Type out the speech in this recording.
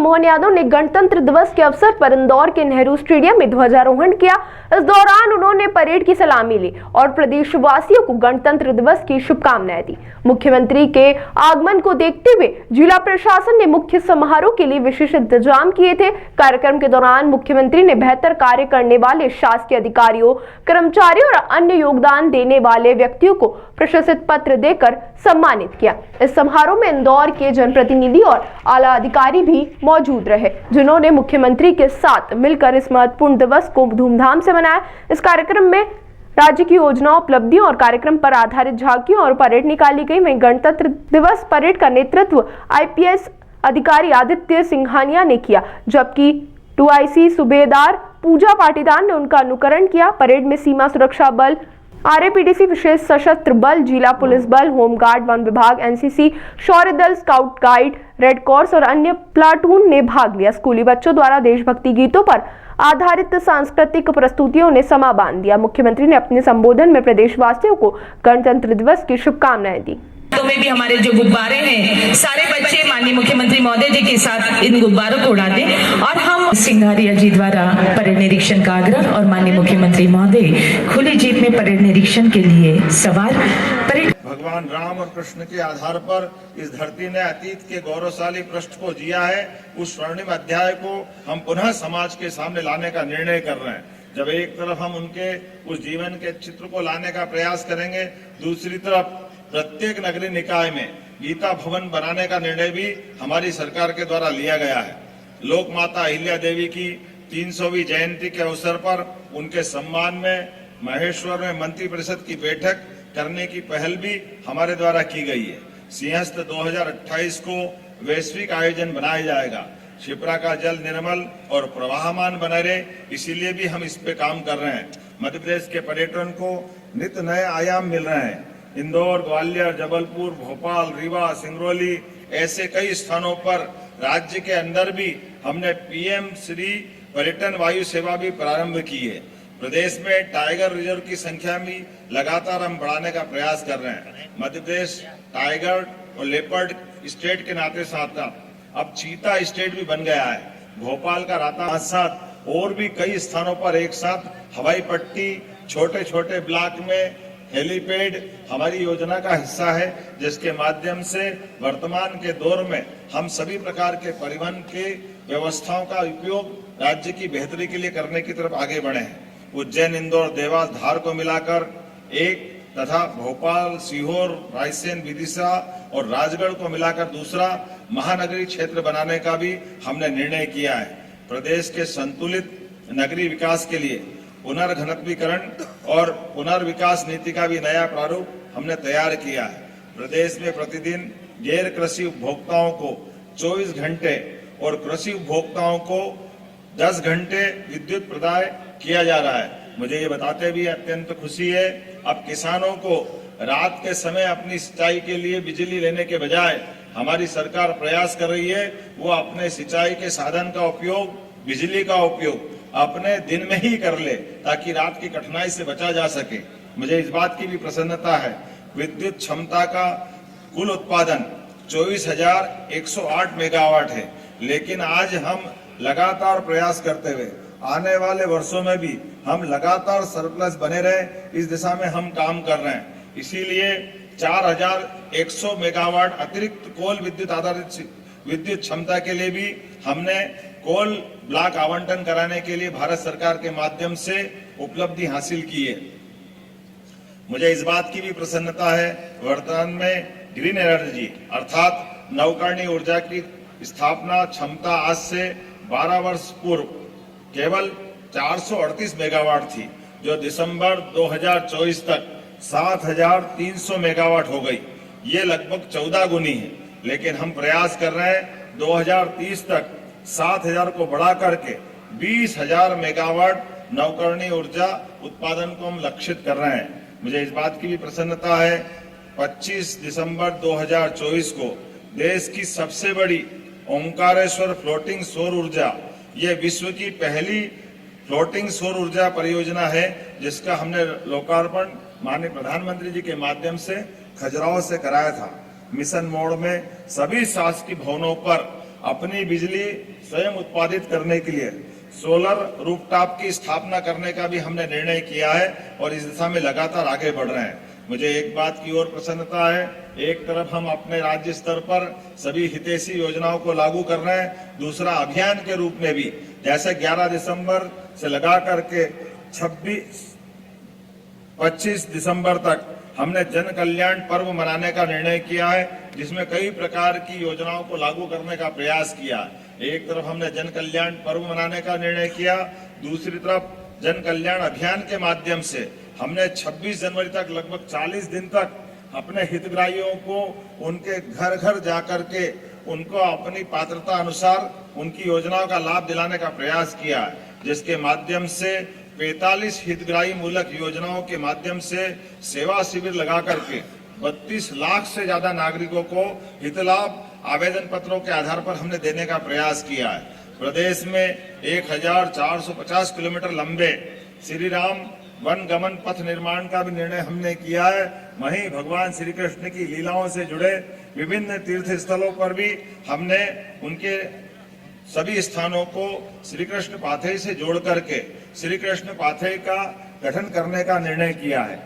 मोहन यादव ने गणतंत्र दिवस के अवसर पर इंदौर के नेहरू स्टेडियम में ध्वजारोहण किया। इस दौरान उन्होंने परेड की सलामी ली और प्रदेशवासियों को गणतंत्र दिवस की शुभकामनाएं दी। मुख्यमंत्री के आगमन को देखते हुए जिला प्रशासन ने मुख्य समारोह के लिए विशेष इंतजाम किए थे। कार्यक्रम के दौरान मुख्यमंत्री ने बेहतर कार्य करने वाले शासकीय अधिकारियों, कर्मचारियों और अन्य योगदान देने वाले व्यक्तियों को प्रशस्ति पत्र देकर सम्मानित किया। इस समारोह में इंदौर के जनप्रतिनिधि और आला अधिकारी भी मौजूद रहे, जिन्होंने मुख्यमंत्री के साथ मिलकर इस महत्वपूर्ण दिवस को धूमधाम से मनाया। इस कार्यक्रम में राज्य की योजनाओं, उपलब्धियों और कार्यक्रम पर आधारित झांकियां और परेड निकाली गई। वहीं गणतंत्र दिवस परेड का नेतृत्व आईपीएस अधिकारी आदित्य सिंघानिया ने किया, जबकि 2IC सूबेदार पूजा पाटीदार ने उनका अनुकरण किया। परेड में सीमा सुरक्षा बल, RAPDC, विशेष सशस्त्र बल, जिला पुलिस बल, होमगार्ड, वन विभाग, NCC, शौर्य दल, स्काउट गाइड, रेड क्रॉस और अन्य प्लाटून ने भाग लिया। स्कूली बच्चों द्वारा देशभक्ति गीतों पर आधारित सांस्कृतिक प्रस्तुतियों ने समा बांध दिया। मुख्यमंत्री ने अपने संबोधन में प्रदेशवासियों को गणतंत्र दिवस की शुभकामनाएं दी। तो में भी हमारे जो गुब्बारे हैं, सारे बच्चे माननीय मुख्यमंत्री महोदय जी के साथ इन गुब्बारों को उड़ा दें और हम सिंघानिया जी द्वारा परेड निरीक्षण का आग्रह और माननीय मुख्यमंत्री महोदय खुली जीप में परेड निरीक्षण के लिए सवार। परेड भगवान राम और कृष्ण के आधार पर इस धरती ने अतीत के गौरवशाली पृष्ठ को जिया है। उस स्वर्णिम अध्याय को हम पुनः समाज के सामने लाने का निर्णय कर रहे हैं। जब एक तरफ हम उनके उस जीवन के चित्र को लाने का प्रयास करेंगे, दूसरी तरफ प्रत्येक नगरीय निकाय में गीता भवन बनाने का निर्णय भी हमारी सरकार के द्वारा लिया गया है। लोक माता अहिल्या देवी की 300वीं जयंती के अवसर पर उनके सम्मान में महेश्वर में मंत्रिपरिषद की बैठक करने की पहल भी हमारे द्वारा की गई है। सिंहस्थ 2028 को वैश्विक आयोजन बनाया जाएगा। शिप्रा का जल निर्मल और प्रवाहमान बना रहे, इसीलिए भी हम इस पे काम कर रहे हैं। मध्य प्रदेश के पर्यटन को नित नए आयाम मिल रहे हैं। इंदौर, ग्वालियर, जबलपुर, भोपाल, रीवा, सिंगरौली ऐसे कई स्थानों पर राज्य के अंदर भी हमने PM श्री पर्यटन वायु सेवा भी प्रारंभ की है। प्रदेश में टाइगर रिजर्व की संख्या भी लगातार हम बढ़ाने का प्रयास कर रहे हैं। मध्य प्रदेश टाइगर और लेपर्ड स्टेट के नाते साथ अब चीता स्टेट भी बन गया है। भोपाल का राता साथ और भी कई स्थानों पर एक साथ हवाई पट्टी, छोटे छोटे ब्लॉक में हेलीपैड हमारी योजना का हिस्सा है, जिसके माध्यम से वर्तमान के दौर में हम सभी प्रकार के परिवहन के व्यवस्थाओं का उपयोग राज्य की बेहतरी के लिए करने की तरफ आगे बढ़े हैं। उज्जैन, इंदौर, देवास, धार को मिलाकर एक तथा भोपाल, सीहोर, रायसेन, विदिशा और राजगढ़ को मिलाकर दूसरा महानगरीय क्षेत्र बनाने का भी हमने निर्णय किया है। प्रदेश के संतुलित नगरीय विकास के लिए पुनर्घनत्वीकरण और पुनर्विकास नीति का भी नया प्रारूप हमने तैयार किया है। प्रदेश में प्रतिदिन गैर कृषि उपभोक्ताओं को 24 घंटे और कृषि उपभोक्ताओं को 10 घंटे विद्युत प्रदाय किया जा रहा है। मुझे ये बताते भी अत्यंत खुशी है, अब किसानों को रात के समय अपनी सिंचाई के लिए बिजली लेने के बजाय हमारी सरकार प्रयास कर रही है वो अपने सिंचाई के साधन का उपयोग, बिजली का उपयोग अपने दिन में ही कर ले, ताकि रात की कठिनाई से बचा जा सके। मुझे इस बात की भी प्रसन्नता है, विद्युत क्षमता का कुल उत्पादन 24,108 मेगावाट है, लेकिन आज हम लगातार प्रयास करते हुए आने वाले वर्षों में भी हम लगातार सरप्लस बने रहे, इस दिशा में हम काम कर रहे हैं। इसीलिए 4,100 मेगावाट अतिरिक्त कोल विद्युत आधारित विद्युत क्षमता के लिए भी हमने कोल ब्लॉक आवंटन कराने के लिए भारत सरकार के माध्यम से उपलब्धि हासिल की है। मुझे इस बात की भी प्रसन्नता है, वर्तमान में ग्रीन एनर्जी अर्थात नवकरणीय ऊर्जा की स्थापना क्षमता आज से 12 वर्ष पूर्व केवल 438 मेगावाट थी, जो दिसंबर 2024 तक 7,300 मेगावाट हो गई। ये लगभग 14 गुनी है, लेकिन हम प्रयास कर रहे हैं 2030 तक 7,000 को बढ़ा करके 20,000 मेगावाट नवकरणीय ऊर्जा उत्पादन को हम लक्षित कर रहे हैं। मुझे इस बात की भी प्रसन्नता है, 25 दिसंबर 2024 को देश की सबसे बड़ी ओंकारेश्वर फ्लोटिंग सौर ऊर्जा, ये विश्व की पहली फ्लोटिंग सौर ऊर्जा परियोजना है, जिसका हमने लोकार्पण माननीय प्रधानमंत्री जी के माध्यम से खजुराहो से कराया था। मिशन मोड में सभी शासकीय भवनों पर अपनी बिजली स्वयं उत्पादित करने के लिए सोलर रूफटॉप की स्थापना करने का भी हमने निर्णय किया है और इस दिशा में लगातार आगे बढ़ रहे हैं। मुझे एक बात की और प्रसन्नता है, एक तरफ हम अपने राज्य स्तर पर सभी हितैषी योजनाओं को लागू कर रहे हैं, दूसरा अभियान के रूप में भी जैसे 11 दिसंबर से लगा करके 25 दिसंबर तक हमने जन कल्याण पर्व मनाने का निर्णय किया है, जिसमें कई प्रकार की योजनाओं को लागू करने का प्रयास किया। एक तरफ हमने जन कल्याण पर्व मनाने का निर्णय किया, दूसरी तरफ जन कल्याण अभियान के माध्यम से हमने 26 जनवरी तक लगभग 40 दिन तक अपने हितग्राहियों को उनके घर घर जाकर के उनको अपनी पात्रता अनुसार उनकी योजनाओं का लाभ दिलाने का प्रयास किया, जिसके माध्यम से 45 हितग्राही मूलक योजनाओं के माध्यम से सेवा शिविर लगा करके 32 लाख से ज्यादा नागरिकों को हित लाभ आवेदन पत्रों के आधार पर हमने देने का प्रयास किया है। प्रदेश में 1450 किलोमीटर लंबे श्री राम वन गमन पथ निर्माण का भी निर्णय हमने किया है। वहीं भगवान श्री कृष्ण की लीलाओं से जुड़े विभिन्न तीर्थ स्थलों पर भी हमने उनके सभी स्थानों को श्री कृष्ण पाथेय से जोड़ करके श्री कृष्ण पाथेय का गठन करने का निर्णय किया है।